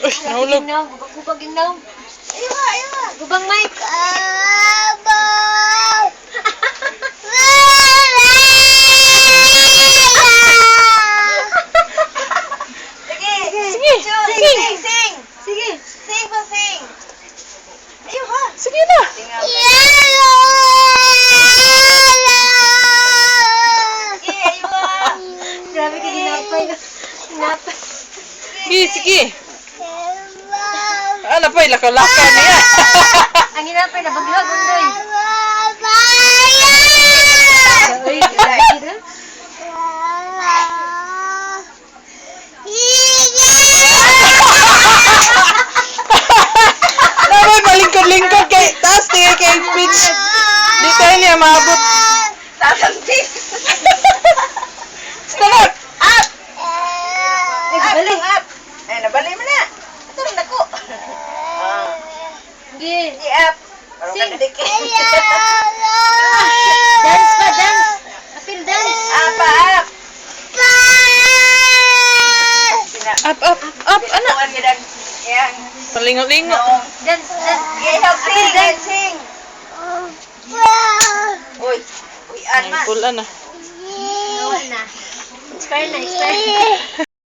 Uy, nahulog. Gubag yung naw. Aywa, aywa. Gubang mic. Sige, sing, sing. Sige. Sing pa, sing. Aywa. Sige na. Sige, aywa. Grabe ka ginapay na. Ginapay. Sige, sige. Ano pa, lakaw-lakaw niya. Ang ginapay na bagyog, undoy. Uy, Naman, malingkod-lingkod kay taas tingin kay pitch. Di tayo niya maabot. Sasantik. Stop! Up! Ay, balik. Up! Ay, nabali mo na. Ito rin ako. Sige. Sige, up. Parang Sing. nakadikit. Dance pa, dance. Apil dance. Up, up. Up, ano? Tuwan ka dan. Yan. Palingo-lingo. Noong. Dance, dance. Sige, help sing. Help sing. Uy. Uy, Ay, man. pula na. Nawa na. Expire na, expire.